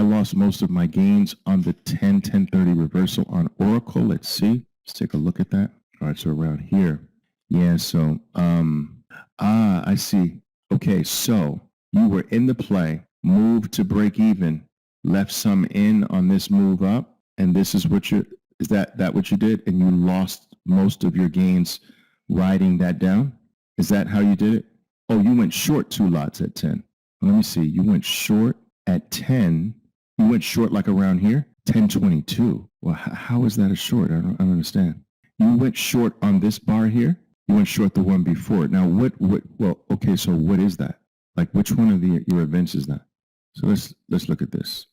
lost most of my gains on the 10-1030 reversal on Oracle. Let's see. Let's take a look at that. All right, so around here. Yeah, so, I see. Okay, so you were in the play, moved to break even, left some in on this move up, and this is what is that what you did? And you lost most of your gains riding that down? Is that how you did it? Oh, you went short 2 lots at 10. Let me see. You went short at 10. You went short like around here? 1022. Well, how is that a short? I don't understand. You went short on this bar here? You went short the one before. Now, well, okay, so what is that? Like, which one of your events is that? So let's look at this.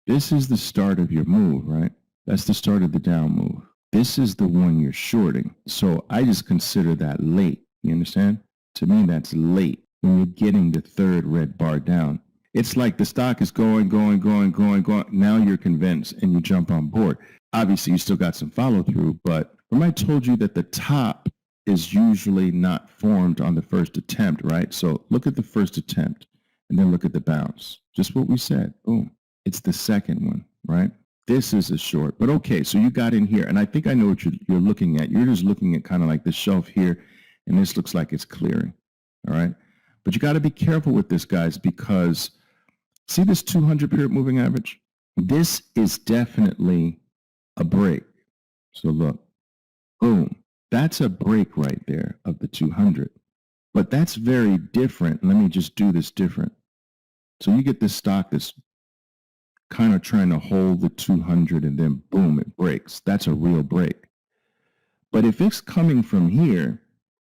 This is the start of your move, right? That's the start of the down move. This is the one you're shorting. So I just consider that late. You understand? To me, that's late when you're getting the third red bar down. It's like the stock is going. Now you're convinced and you jump on board. Obviously, you still got some follow through, but remember I told you that the top is usually not formed on the first attempt, right? So look at the first attempt and then look at the bounce. Just what we said. Boom. It's the second one, right? This is a short. But okay, so you got in here, and I think I know what you're looking at. You're just looking at kind of like the shelf here, and this looks like it's clearing, all right? But you got to be careful with this, guys, because see this 200 period moving average? This is definitely a break. So look, boom. That's a break right there of the 200. But that's very different. Let me just do this different. So you get this stock that's kind of trying to hold the 200 and then boom, it breaks. That's a real break. But if it's coming from here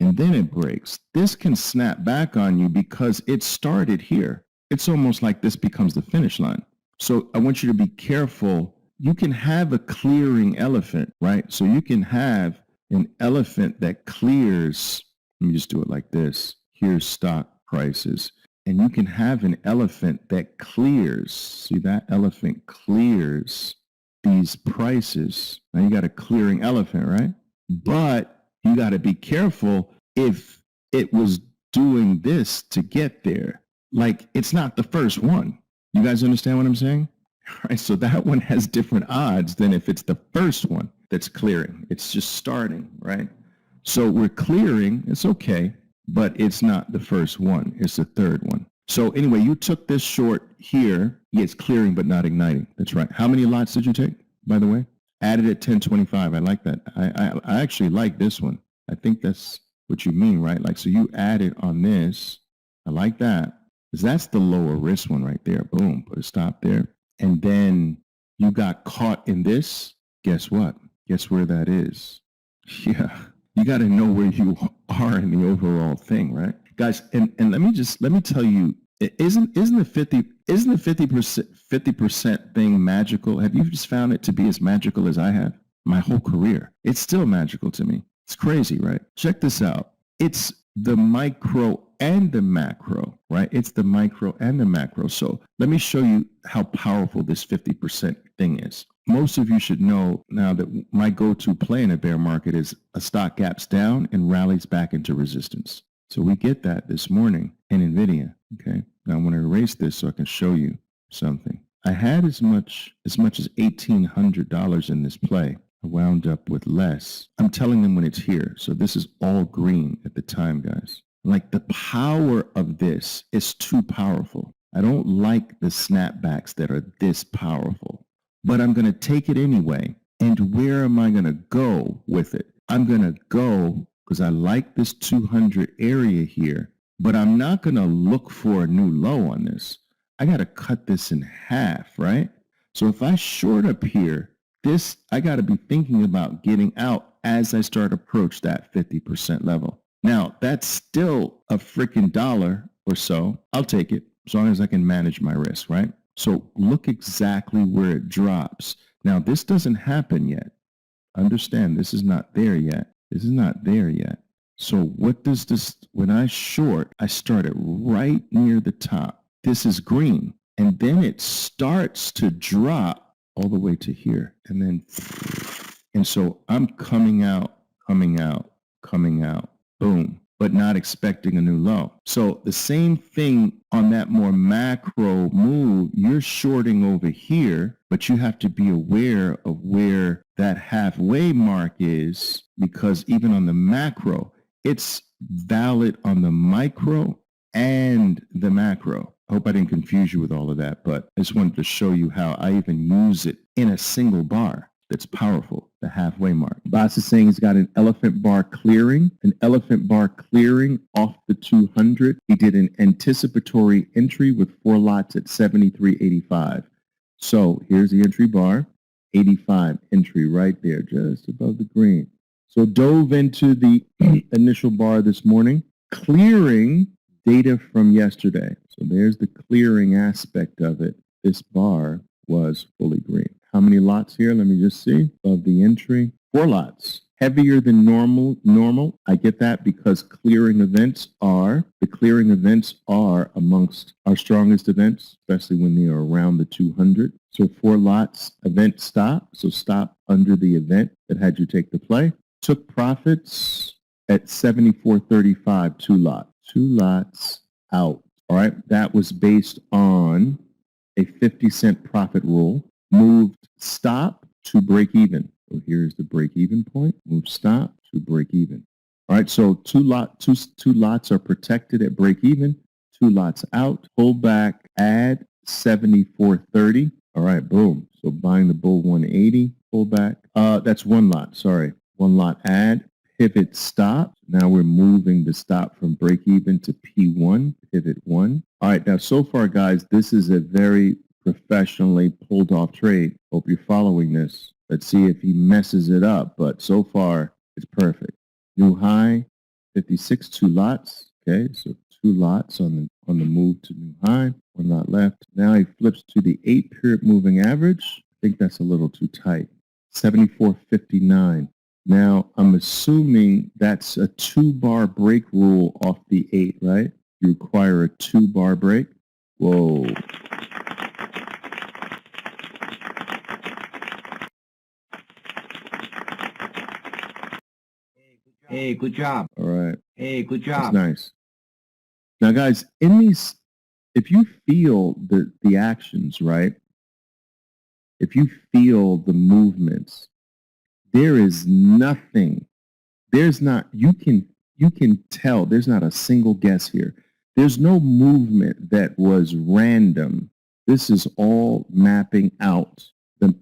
and then it breaks, this can snap back on you because it started here. It's almost like this becomes the finish line. So I want you to be careful. You can have a clearing elephant, right? So you can have an elephant that clears. Let me just do it like this. Here's stock prices. And you can have an elephant that clears. See, that elephant clears these prices. Now you got a clearing elephant, right? But you got to be careful if it was doing this to get there. Like, it's not the first one. You guys understand what I'm saying? All right, so that one has different odds than if it's the first one that's clearing. It's just starting, right? So we're clearing, it's okay, but it's not the first one. It's the third one. So anyway, you took this short here. Yeah, it's clearing but not igniting. That's right. How many lots did you take, by the way? Added at 1025. I like that. I actually like this one. I think that's what you mean, right? Like, so you added on this. I like that. Because that's the lower risk one right there. Boom, put a stop there. And then you got caught in this. Guess what? Guess where that is? Yeah, you got to know where you are in the overall thing, right, guys? And let me tell you, isn't the 50% thing magical? Have you just found it to be as magical as I have? My whole career, it's still magical to me. It's crazy, right? Check this out. It's the micro and the macro, right? It's the micro and the macro. So let me show you how powerful this 50% thing is. Most of you should know now that my go-to play in a bear market is a stock gaps down and rallies back into resistance. So we get that this morning in NVIDIA, okay? Now I want to erase this so I can show you something. I had as much as $1,800 in this play. I wound up with less. I'm telling them when it's here. So this is all green at the time, guys. Like, the power of this is too powerful. I don't like the snapbacks that are this powerful, but I'm going to take it anyway. And where am I going to go with it? I'm going to go because I like this 200 area here, but I'm not going to look for a new low on this. I got to cut this in half, right? So if I short up here, this, I got to be thinking about getting out as I start to approach that 50% level. Now, that's still a freaking $1 or so. I'll take it as long as I can manage my risk, right? So look exactly where it drops. Now, this doesn't happen yet. Understand, this is not there yet. This is not there yet. So what does this, when I short, I start it right near the top. This is green. And then it starts to drop all the way to here. And then, and so I'm coming out. Boom. but not expecting a new low. So the same thing on that more macro move, you're shorting over here, but you have to be aware of where that halfway mark is, because even on the macro, it's valid on the micro and the macro. I hope I didn't confuse you with all of that, but I just wanted to show you how I even use it in a single bar. That's powerful, the halfway mark. Boss is saying he's got an elephant bar clearing off the 200. He did an anticipatory entry with 4 lots at 73.85. So here's the entry bar, 85 entry right there, just above the green. So dove into the initial bar this morning, clearing data from yesterday. So there's the clearing aspect of it. This bar was fully green. How many lots here? Let me just see. Of the entry, 4 lots. Heavier than normal. I get that because the clearing events are amongst our strongest events, especially when they are around the 200. So 4 lots, event stop. So stop under the event that had you take the play. Took profits at 74.35, 2 lots. 2 lots out. All right. That was based on a 50-cent profit rule. Moved stop to break even. So here's the break even point. Move stop to break even. All right, so two lots are protected at break even. 2 lots out. Pull back, add 74.30. All right, boom. So buying the bull 180. Pull back. That's 1 lot. Sorry, 1 lot add. Pivot stop. Now we're moving the stop from break even to P1. Pivot 1. All right, now so far, guys, this is a very professionally pulled off trade. Hope you're following this. Let's see if he messes it up, but so far it's perfect. New high, 56, 2 lots. Okay, so 2 lots on the move to new high, 1 lot left. Now he flips to the 8-period moving average. I think that's a little too tight. 74.59. Now I'm assuming that's a 2-bar break rule off the 8, right? You require a 2-bar break. Whoa. Hey, good job. All right. Hey, good job. That's nice. Now, guys, in these, if you feel the actions, right? If you feel the movements, there is nothing. There's not. You can tell. There's not a single guess here. There's no movement that was random. This is all mapping out.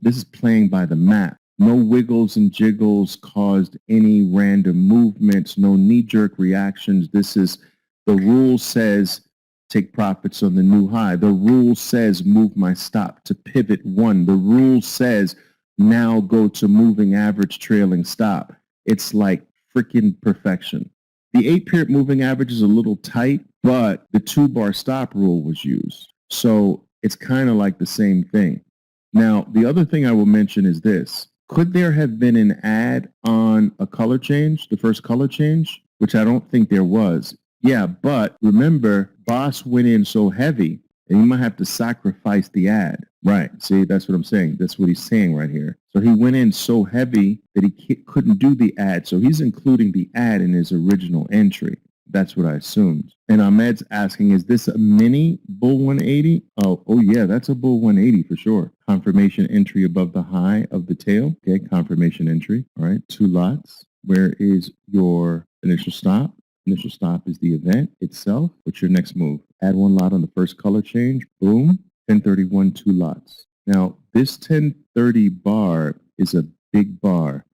This is playing by the map. No wiggles and jiggles caused any random movements, no knee-jerk reactions. This is, the rule says take profits on the new high. The rule says move my stop to pivot 1. The rule says now go to moving average trailing stop. It's like freaking perfection. The 8-period moving average is a little tight, but the 2-bar stop rule was used. So it's kind of like the same thing. Now, the other thing I will mention is this. Could there have been an ad on a color change, the first color change, which I don't think there was? Yeah, but remember, Boss went in so heavy, and you might have to sacrifice the ad. Right. See, that's what I'm saying. That's what he's saying right here. So he went in so heavy that he couldn't do the ad. So he's including the ad in his original entry. That's what I assumed. And Ahmed's asking, is this a mini bull 180? Oh yeah, that's a bull 180 for sure. Confirmation entry above the high of the tail. Okay, confirmation entry. All right, 2 lots. Where is your initial stop? Initial stop is the event itself. What's your next move? Add 1 lot on the first color change. Boom. 1031, 2 lots. Now, this 1030 bar is a big bar.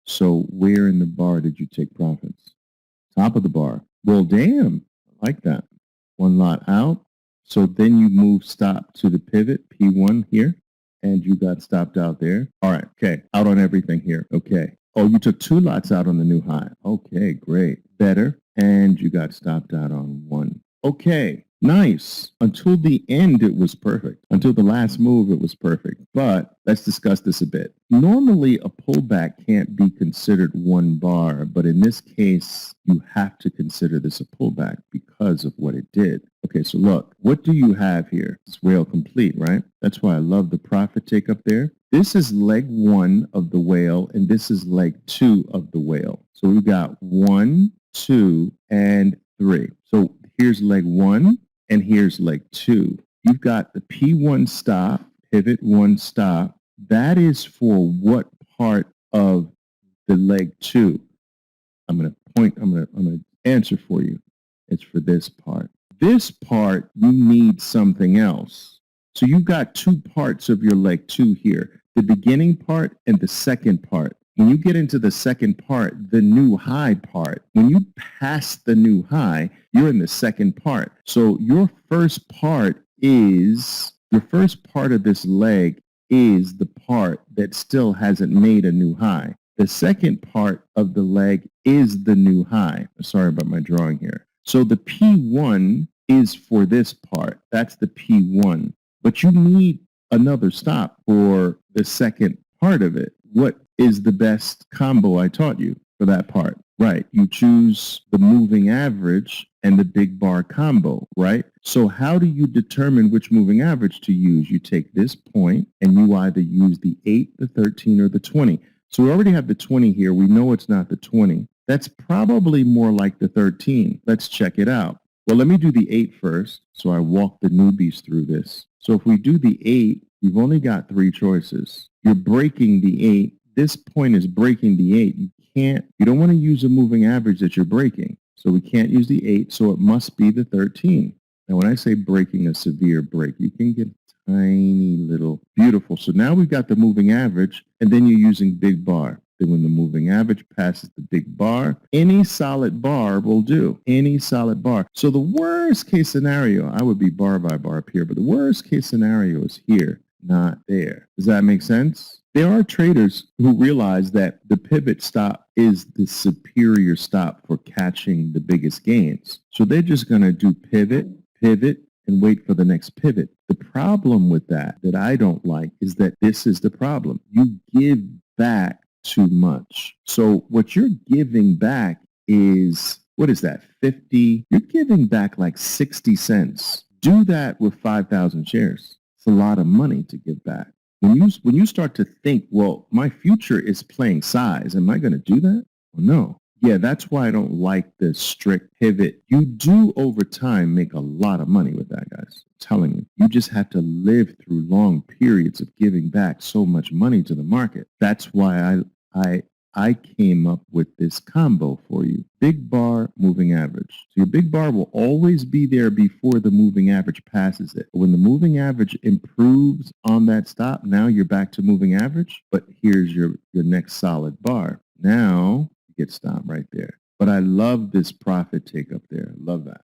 So where in the bar did you take profits? Top of the bar. Well, damn, I like that. 1 lot out. So then you move stop to the pivot, P1 here, and you got stopped out there. All right, okay, out on everything here. Okay. Oh, you took 2 lots out on the new high. Okay, great. Better. And you got stopped out on 1. Okay, nice. Until the end, it was perfect. Until the last move, it was perfect. But let's discuss this a bit. Normally, a pullback can't be considered 1 bar, but in this case, you have to consider this a pullback because of what it did. Okay, so look, what do you have here? It's whale complete, right? That's why I love the profit take up there. This is leg 1 of the whale, and this is leg 2 of the whale. So we got 1, 2, and 3. So here's leg 1, and here's leg 2. You've got the P1 stop, pivot 1 stop. That is for what part of the leg 2? I'm going to answer for you. It's for this part. This part, you need something else. So you've got 2 parts of your leg 2 here, the beginning part and the second part. When you get into the second part, the new high part, when you pass the new high, you're in the second part. So your first part of this leg is the part that still hasn't made a new high. The second part of the leg is the new high. Sorry about my drawing here. So the P1 is for this part. That's the P1. But you need another stop for the second part of it. What is the best combo I taught you for that part? Right. You choose the moving average and the big bar combo, right? So how do you determine which moving average to use? You take this point and you either use the 8, the 13, or the 20. So we already have the 20 here. We know it's not the 20. That's probably more like the 13. Let's check it out. Well, let me do the 8 first. So I walk the newbies through this. So if we do the 8, you've only got 3 choices. You're breaking the 8. This point is breaking the 8. You don't want to use a moving average that you're breaking. So we can't use the 8, so it must be the 13. Now, when I say breaking a severe break, you can get tiny little, beautiful. So now we've got the moving average, and then you're using big bar. Then when the moving average passes the big bar, any solid bar will do. Any solid bar. So the worst case scenario, I would be bar by bar up here, but the worst case scenario is here, not there. Does that make sense? There are traders who realize that the pivot stop is the superior stop for catching the biggest gains. So they're just going to do pivot, and wait for the next pivot. The problem with that I don't like is that this is the problem. You give back too much. So what you're giving back is, what is that, 50? You're giving back like 60 cents. Do that with 5,000 shares. It's a lot of money to give back. When you start to think, well, my future is playing size, am I going to do that? Well, no. Yeah, that's why I don't like the strict pivot. You do over time make a lot of money with that, guys. I'm telling you. You just have to live through long periods of giving back so much money to the market. That's why I came up with this combo for you. Big bar, moving average. So your big bar will always be there before the moving average passes it. When the moving average improves on that stop, now you're back to moving average, but here's your next solid bar. Now you get stopped right there. But I love this profit take up there. Love that.